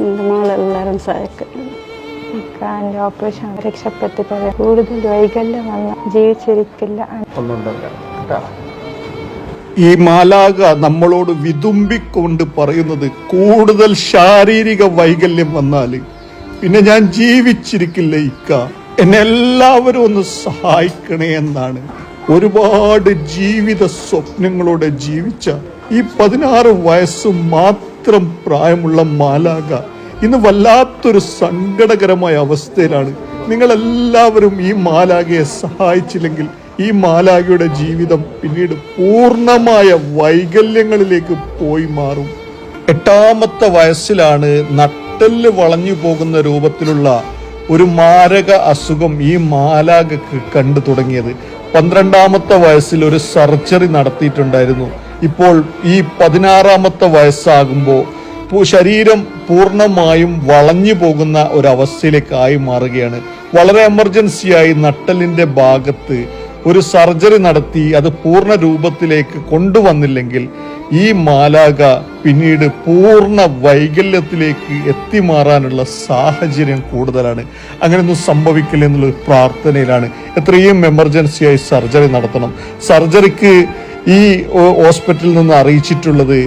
എൻ്റെ മോളെല്ലാവരും സഹായിക്കുന്നുണ്ട്. എൻ്റെ ഓപ്പറേഷൻ രക്ഷപ്പെട്ട് കൂടുതൽ വൈകല്യം വന്ന ജീവിച്ചിരിക്കില്ല. ഈ മാലാഖ നമ്മളോട് വിതുമ്പിക്കൊണ്ട് പറയുന്നത്, കൂടുതൽ ശാരീരിക വൈകല്യം വന്നാൽ പിന്നെ ഞാൻ ജീവിച്ചിരിക്കില്ല ഇക്ക, എന്നെ എല്ലാവരും ഒന്ന് സഹായിക്കണേ എന്നാണ്. ഒരുപാട് ജീവിത സ്വപ്നങ്ങളോടെ ജീവിച്ച ഈ 16 വയസ്സ് മാത്രം പ്രായമുള്ള മാലാഖ ഇന്ന് വല്ലാത്തൊരു സങ്കടകരമായ അവസ്ഥയിലാണ്. നിങ്ങളെല്ലാവരും ഈ മാലാഖയെ സഹായിച്ചില്ലെങ്കിൽ ഈ മാലാഖയുടെ ജീവിതം പിന്നീട് പൂർണ്ണമായ വൈകല്യങ്ങളിലേക്ക് പോയി മാറും. 8ാമത്തെ വയസ്സിലാണ് നട്ടെല്ല് വളഞ്ഞു പോകുന്ന രൂപത്തിലുള്ള ഒരു മാരക അസുഖം ഈ മാലാഖക്ക് കണ്ടു തുടങ്ങിയത്. 12ാമത്തെ വയസ്സിൽ ഒരു സർജറി നടത്തിയിട്ടുണ്ടായിരുന്നു. ഇപ്പോൾ ഈ 16ാമത്തെ വയസ്സാകുമ്പോൾ ശരീരം പൂർണ്ണമായും വളഞ്ഞു പോകുന്ന ഒരവസ്ഥയിലേക്കായി മാറുകയാണ്. വളരെ എമർജൻസിയായി നട്ടെല്ലിന്റെ ഭാഗത്ത് ഒരു സർജറി നടത്തി അത് പൂർണ്ണ രൂപത്തിലേക്ക് കൊണ്ടുവന്നില്ലെങ്കിൽ ഈ മാലാഖ പിന്നീട് പൂർണ്ണ വൈകല്യത്തിലേക്ക് എത്തിമാറാനുള്ള സാഹചര്യം കൂടുതലാണ്. അങ്ങനെയൊന്നും സംഭവിക്കില്ല എന്നുള്ള പ്രാർത്ഥനയിലാണ്. എത്രയും എമർജൻസിയായി സർജറി നടത്തണം. സർജറിക്ക് ഈ ഹോസ്പിറ്റലിൽ നിന്ന് അറിയിച്ചിട്ടുള്ളത്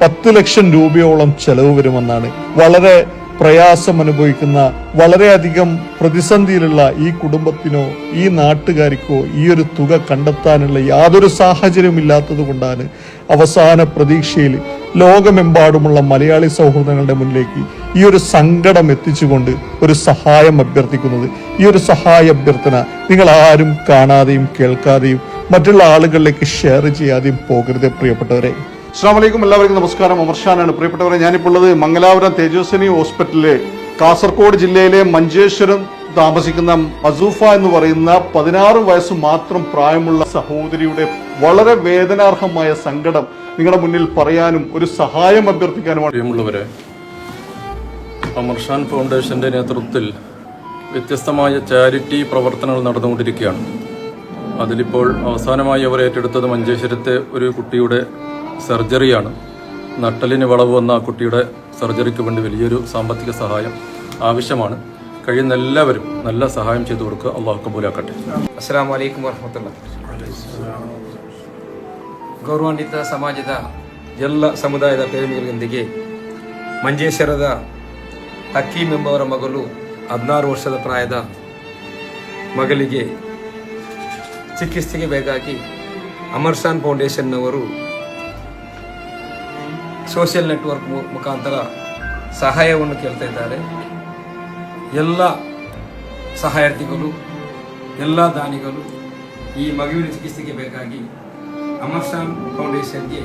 10 ലക്ഷം രൂപയോളം ചെലവ് വരുമെന്നാണ്. വളരെ പ്രയാസം അനുഭവിക്കുന്ന, വളരെയധികം പ്രതിസന്ധിയിലുള്ള ഈ കുടുംബത്തിനോ ഈ നാട്ടുകാർക്കോ ഈ ഒരു തുക കണ്ടെത്താനുള്ള യാതൊരു സാഹചര്യവും ഇല്ലാത്തത് കൊണ്ടാണ് അവസാന പ്രതീക്ഷയിൽ ലോകമെമ്പാടുമുള്ള മലയാളി സൗഹൃദങ്ങളുടെ മുന്നിലേക്ക് ഈ ഒരു സങ്കടം എത്തിച്ചുകൊണ്ട് ഒരു സഹായം അഭ്യർത്ഥിക്കുന്നത്. ഈ ഒരു സഹായ അഭ്യർത്ഥന നിങ്ങൾ ആരും കാണാതെയും കേൾക്കാതെയും മറ്റുള്ള ആളുകളിലേക്ക് ഷെയർ ചെയ്യാതെയും പോകരുത് പ്രിയപ്പെട്ടവരെ. അസ്സലാമു അലൈക്കും, എല്ലാവർക്കും നമസ്കാരം. അമർഷാനാണ്. പ്രിയപ്പെട്ടവരെ, ഞാനിപ്പോൾ ഉള്ളത് മംഗലാപുരം തേജസ്വിനി ഹോസ്പിറ്റലിലെ കാസർഗോഡ് ജില്ലയിലെ മഞ്ചേശ്വരം താമസിക്കുന്ന മസൂഫ എന്ന് പറയുന്ന 16 വയസ്സ് മാത്രം പ്രായമുള്ള സഹോദരിയുടെ വളരെ വേദനാർഹമായ സങ്കടം നിങ്ങളുടെ മുന്നിൽ പറയാനും ഒരു സഹായം അഭ്യർത്ഥിക്കാനുമാണ്. പ്രിയമുള്ളവരെ, അമർഷാൻ ഫൗണ്ടേഷന്റെ നേതൃത്വത്തിൽ വ്യത്യസ്തമായ ചാരിറ്റി പ്രവർത്തനങ്ങൾ നടന്നുകൊണ്ടിരിക്കുകയാണ്. അതിലിപ്പോൾ അവസാനമായി അവർ ഏറ്റെടുത്തത് മഞ്ചേശ്വരത്തെ ഒരു കുട്ടിയുടെ സർജറിയാണ്. നട്ടലിന് വളവ് വന്ന ആ കുട്ടിയുടെ സർജറിക്ക് വേണ്ടി വലിയൊരു സാമ്പത്തിക സഹായം ആവശ്യമാണ്. കഴിയുന്ന ಎಲ್ಲವരും നല്ല ಸಹಾಯ ചെയ്തു കൊടുക്കുക. ಅಲ್ಲಾಹ್ ಕಬೂಲಾಕಟ್ಟೆ. ಅಸ್ಸಲಾಮು ಅಲೈಕುಂ ವರಹಮತುಲ್ಲಾಹ್. ಗೌರವಾನ್ವಿತ ಸಮಾಜದ ಎಲ್ಲ ಸಮುದಾಯದ ಪ್ರೇಮಿಗಳೊಂದಿಗೆ ಮಂಜೇಶ್ವರದ ಹಕೀಂ ಎಂಬವರ ಮಗಳು 16 ವರ್ಷದ ಪ್ರಾಯದ ಮಗಳಿಗೆ ಚಿಕಿತ್ಸೆಗೆ ಬೇಕಾಗಿ ಅಮರ್ಶಾನ್ ಫೌಂಡೇಶನ್ನವರು ಸೋಷಿಯಲ್ ನೆಟ್ವರ್ಕ್ ಮುಖಾಂತರ ಸಹಾಯವನ್ನು ಕೇಳ್ತಾ ಇದ್ದಾರೆ. ಎಲ್ಲ ಸಹಾಯಾರ್ಥಿಗಳು, ಎಲ್ಲ ದಾನಿಗಳು ಈ ಮಗುವಿನ ಚಿಕಿತ್ಸೆಗೆ ಬೇಕಾಗಿ ಅಮರ್ಶಾನ್ ಫೌಂಡೇಶನ್ಗೆ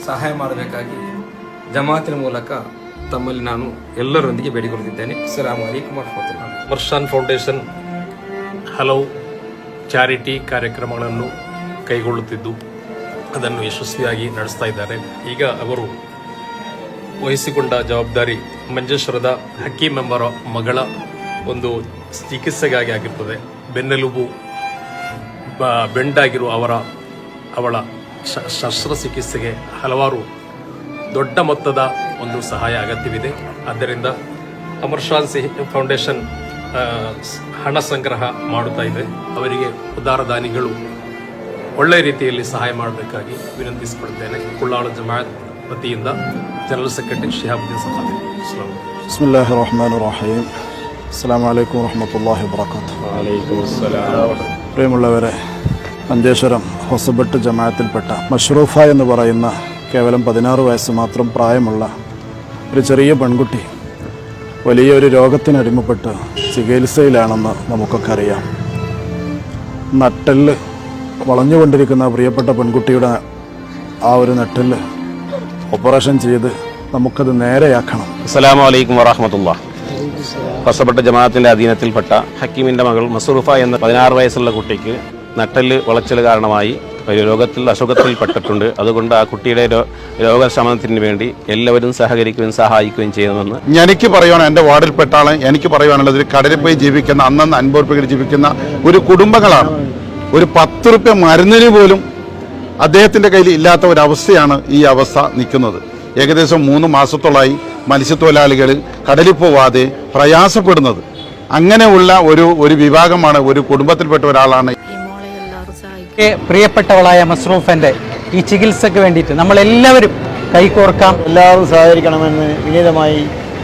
ಸಹಾಯ ಮಾಡಬೇಕಾಗಿ ಜಮಾತಿನ ಮೂಲಕ ತಮ್ಮಲ್ಲಿ ನಾನು ಎಲ್ಲರೊಂದಿಗೆ ಬೇಡಿಕೊಳ್ಳುತ್ತಿದ್ದೇನೆ. ಅಸ್ಸಲಾಮು ಅಲೈಕುಂ ವರಹಮತುಲ್ಲಾಹ್. ಅಮರ್ಶಾನ್ ಫೌಂಡೇಶನ್ ಹಲವು ಚಾರಿಟಿ ಕಾರ್ಯಕ್ರಮಗಳನ್ನು ಕೈಗೊಳ್ಳುತ್ತಿದ್ದು ಅದನ್ನು ಯಶಸ್ವಿಯಾಗಿ ನಡೆಸ್ತಾ ಇದ್ದಾರೆ. ಈಗ ಅವರು ವಹಿಸಿಕೊಂಡ ಜವಾಬ್ದಾರಿ ಮಂಜೇಶ್ವರದ ಹಕೀಂ ಎಂಬರ ಮಗಳ ಒಂದು ಚಿಕಿತ್ಸೆಗಾಗಿ ಆಗಿರ್ತದೆ. ಬೆನ್ನೆಲುಬು ಬೆಂಡಾಗಿರುವ ಅವಳ ಶಸ್ತ್ರಚಿಕಿತ್ಸೆಗೆ ಹಲವಾರು ದೊಡ್ಡ ಮೊತ್ತದ ಒಂದು ಸಹಾಯ ಅಗತ್ಯವಿದೆ. ಆದ್ದರಿಂದ ಅಮರ್ಶಾನ್ ಫೌಂಡೇಶನ್ ಹಣ ಸಂಗ್ರಹ ಮಾಡುತ್ತಾ ಇದೆ. ಅವರಿಗೆ ಉದಾರ ದಾನಿಗಳು ಒಳ್ಳೆಯ ರೀತಿಯಲ್ಲಿ ಸಹಾಯ ಮಾಡಬೇಕಾಗಿ ವಿನಂತಿಸಿಕೊಳ್ತೇನೆ. ಕುಳ್ಳಾಳ ಜಮಾಅತ್ ವತಿಯಿಂದ ಜನರಲ್ ಸೆಕ್ರೆಟರಿ ಶಿಹಾಬುದ್ದೀನ್ ಸಖಾಫಿ. ಬಿಸ್ಮಿಲ್ಲಾಹಿರ್ ರಹ್ಮಾನಿರ್ ರಹೀಂ. അസ്സലാമു അലൈക്കും വറഹ്മത്തുള്ളാഹി വബറകാതുഹു. പ്രിയമുള്ളവരെ, മഞ്ചേശ്വരം ഹൊസബട്ട് ജമാഅത്തിൽപ്പെട്ട മഷ്റൂഫ എന്ന് പറയുന്ന കേവലം 16 വയസ്സ് മാത്രം പ്രായമുള്ള ഒരു ചെറിയ പെൺകുട്ടി വലിയൊരു രോഗത്തിനടിമപ്പെട്ട് ചികിത്സയിലാണെന്ന് നമുക്കൊക്കെ അറിയാം. നട്ടെല്ല് വളഞ്ഞുകൊണ്ടിരിക്കുന്ന പ്രിയപ്പെട്ട പെൺകുട്ടിയുടെ ആ ഒരു നട്ടെല്ല് ഓപ്പറേഷൻ ചെയ്ത് നമുക്കത് നേരെയാക്കണം. അസ്സലാമു അലൈക്കും വറഹ്മത്തുള്ളാഹി. ഹൊസബട്ട് ജമാഅത്തിന്റെ അധീനത്തിൽപ്പെട്ട ഹക്കീമിന്റെ മകൾ മസൂഫ എന്ന 16 വയസ്സുള്ള കുട്ടിക്ക് നട്ടെല്ല് വളച്ചൽ കാരണമായി ഒരു അസുഖത്തിൽപ്പെട്ടിട്ടുണ്ട്. അതുകൊണ്ട് ആ കുട്ടിയുടെ രോഗശമനത്തിന് വേണ്ടി എല്ലാവരും സഹകരിക്കുകയും സഹായിക്കുകയും ചെയ്യണമെന്ന് എനിക്ക് പറയുവാണ്. എൻ്റെ വാർഡിൽപ്പെട്ട ആളെ എനിക്ക് പറയുവാനുള്ളത്, ഒരു കടലിൽ പോയി ജീവിക്കുന്ന, അന്നന്ന് 50 രൂപയ്ക്ക് ജീവിക്കുന്ന ഒരു കുടുംബങ്ങളാണ്. ഒരു 10 രൂപ മരുന്നിന് പോലും അദ്ദേഹത്തിൻ്റെ കയ്യിൽ ഇല്ലാത്ത ഒരവസ്ഥയാണ് ഈ അവസ്ഥ നിൽക്കുന്നത്. ഏകദേശം 3 മാസത്തോളമായി മത്സ്യത്തൊഴിലാളികൾ കടലിൽ പോവാതെ പ്രയാസപ്പെടുന്നത്. അങ്ങനെയുള്ള ഒരു വിഭാഗമാണ്, ഒരു കുടുംബത്തിൽപ്പെട്ട ഒരാളാണ്. പ്രിയപ്പെട്ടവളായ മസ്റൂഫന്റെ ഈ ചികിത്സയ്ക്ക് വേണ്ടിയിട്ട് നമ്മളെല്ലാവരും കൈകോർക്കാം. എല്ലാവരും സഹകരിക്കണമെന്ന് വിനീതമായി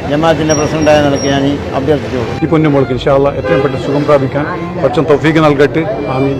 ജമാഅത്തിന്റെ പ്രസിഡന്റായ നിലയ്ക്ക് ഞാൻ അഭ്യർത്ഥിച്ചു. ഈ പൊന്നുമോൾക്ക് ഇൻഷാ അല്ലാഹ് എത്രയും പെട്ടെന്ന് സുഖം പ്രാപിക്കാൻ കുറച്ചും തൗഫീഖ് നൽകട്ടെ. ആമീൻ.